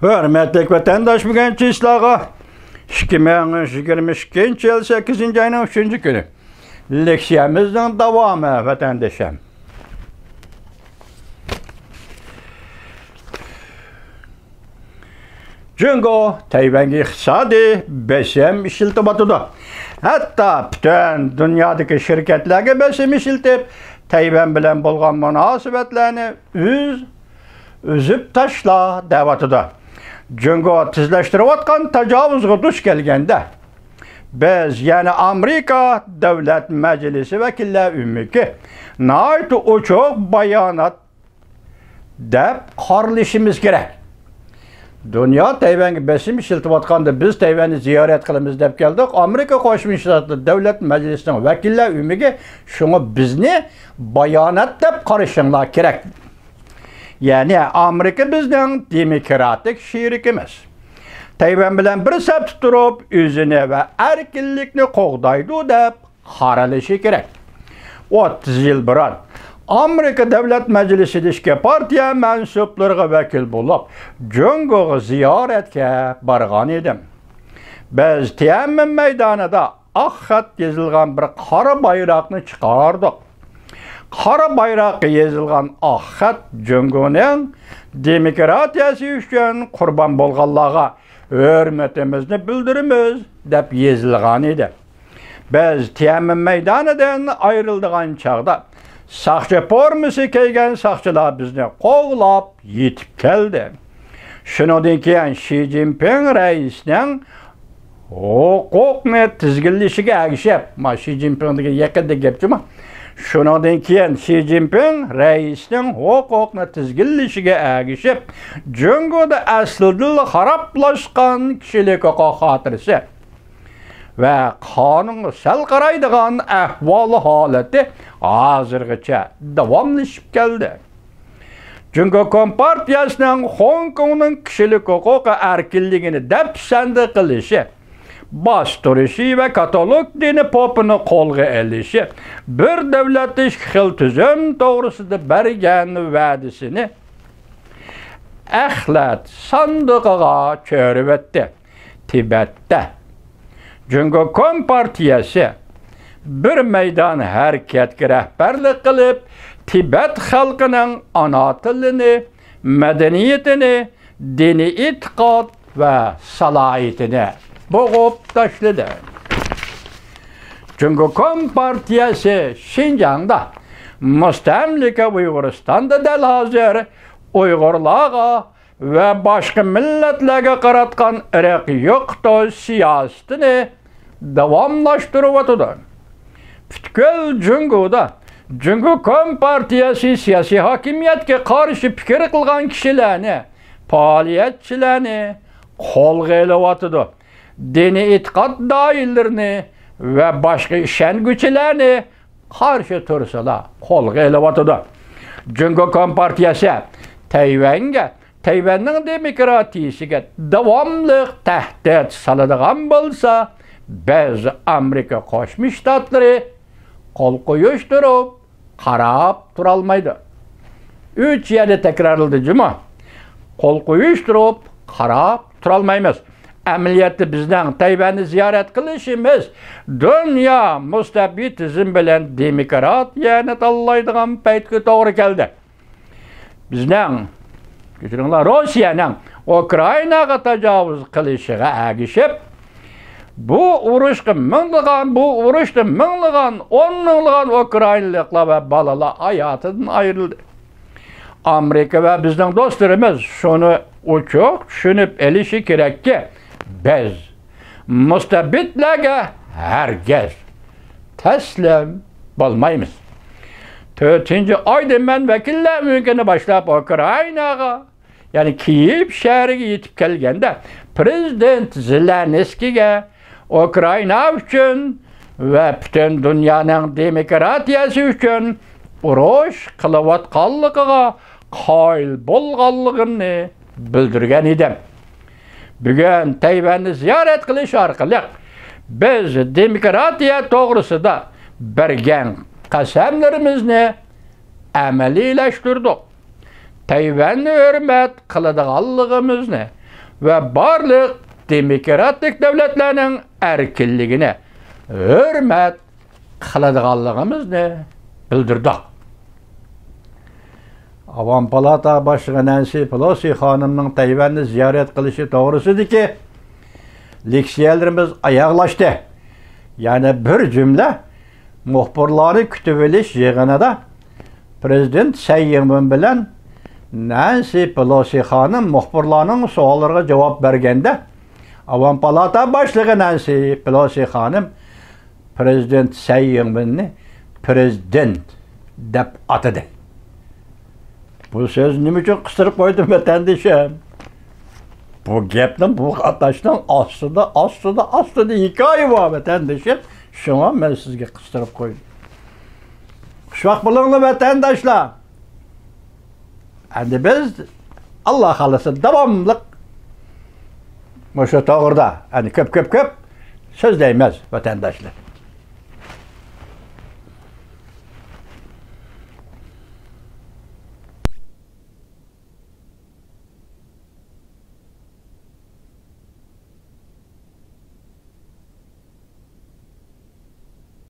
Hürmetlik vatandaş bugün çislağı 2022 yıl 8. ayının 3. günü. Leksiyamızın devamı vatandaşım. Çünkü Tayvan'ı iqtisadi besim işiltibatıda. Hatta bütün dünyadaki şirketlerge besim işiltip Tayvan bilen bolgan münasebetlerini üzüp taşla devatıda. Çünkü tizleştiriyotgan tecavüzge duş gelgende biz yani Amerika Devlet Meclisi vekiller ümmiki nait uçuk bayanat dep qarlışımız gerek. Dünya Tayvan'ı besim işiltibatqanda biz Tayvan'ı ziyaret qilamiz deb keldik. Amerika Qo'shma Shtatlar Davlat Majlisining vakillar umiga şunu bizni bayanat deb qarashinglar kerak. Yani Amerika bizning demokratik şerikimiz. Tayvan bilan bir saf turib o'zini va erkinlikni qo'g'daydi deb qaralishi kerak. 30 yil burun Amerika Davlat Majlisidagi partiya mansublariga vakil bo'lib, Jungo'ga ziyoratga borgan edim. Biz Tiananmen maydonida oq xat yozilgan bir qora bayroqni chiqardik. Qora bayroqqa yozilgan oq xat Jungo'ning demokratiyasi uchun qurbon bo'lganlarga hurmatimizni bildiramiz deb yozilgan edi. Biz Tiananmen maydonidan ayrildigan chaqda Saqchi formasi kiygan saqchilar bizni qo'g'lab yetib keldi. Shundan keyin Xi Jinping raisning huquqni tizginlashiga ergishib, Xi Jinpingga yaqinda gapchimi? Shundan keyin Xi Jinping raisning huquqni tizginlashiga ergishib, Jungo'da aslida xarablashgan kishilik huquq xotirasi ve kanun sel qaraydigan ahvoli holati hozirgacha davomlashib keldi. Çünkü Kompartiyasining Hong Kongning kishilik huquqi erkinligini dafsanda qilishi, bostirishi ve Katolik dini popini qo'lga olishi, bir davlat ikki xil tuzum to'g'risida bergan va'dasini axlat sandig'iga cho'rib o'tdi. Tibetda Çünkü Kompartiyasi bir meydan hareketga rahbarlik qilib, Tibet xalqining ana tilini, madaniyatini, diniy e'tiqod va salohiyatini bo'g'ib tashladi. Çünkü Kompartiyasi Xinjiangda mustamlika Uyg'uristonda dal hozir Uyg'urlarga ve başka milletlerge qaratgan irqiy yo'qotish siyosetini davomlashtiryapti. Butkul Jungo'da Jungo Kompartiyasi siyosiy hokimiyatga qarshi fikr qilgan kishilarni, faoliyatchilarni qo'lga olyapti. Diniy e'tiqod doiralarini ve başka ishonguchilarni qarshi tursalar qo'lga olyapti. Jungo Kompartiyasi Tayvanning demokratiyasiga davomli tahdid soladigan bo'lsa, biz Amerika Qo'shma Shtatlari qo'l qo'yishtirib, qarab tura olmaydi. 3 yerda takrorlanadi juma. Qo'l qo'yishtirib, qarab tura olmaymiz. Amaliyotda bizning Tayvanni ziyorat qilishimiz dunyo mustabidizm bilan demokratiyani tanlaydigan paytga to'g'ri keldi. Bizning Rusiyaning Ukrainaga tajovuz qilishiga ergishib, bu urushda minglagan, 10 minglagan Ukrainaliklar va bolalar hayotidan ayrildi. Amerika va bizning do'stlarimiz shuni uchuq tushunib olishi kerakki, biz mustabidlarga hargiz taslim bo'lmaymiz. 4. ayda men vakillar mümkini başlap Ukraynaga, yani Kiev şehriga yetib kelganda Prezident Zelenskiyga Ukrayna uchun ve bütün dunyoning demokratiyasi uchun urush qilayotganligiga qoyil bo'lganligimni bildirgan edim. Bugun Tayvanni ziyorat qilish orqali biz demokratiya to'g'risida bergan qasamlarimizni amaliyleştirdik. Tayvanni hurmat qiladiganligimizni ve barlıq demokratik devletlerinin erkinligine hürmet kılıdığanlığımızı bildirdik. Avam Palata Başkanı Nancy Pelosi hanımның Tayvan'ı ziyaret kılışı doğrusudur ki, leksiyalarımız ayaklaştı. Yani bir cümle muhbirleri kütüveliş yığınında Prezident Tsai Ing-wen bilen Nancy Pelosi hanım muhbirlerinin soğallarına cevap bergende Avam Palata Başkanı Nancy Pelosi hanım Prezident Tsai Ing-wenni prezident dep atadı. Bu söz nima uchun qistirib qo'ydim vatandoshim? Bu gapning, bu qatnashning ostida hikoya bor vatandoshim. Shunga men sizga qistirib qo'ydim. Xushvaqt bo'linglar vatandoshlar. Endi biz Alloh xolasa davomli o'sha to'g'rida, ko'p so'zlaymiz vatandoshlar.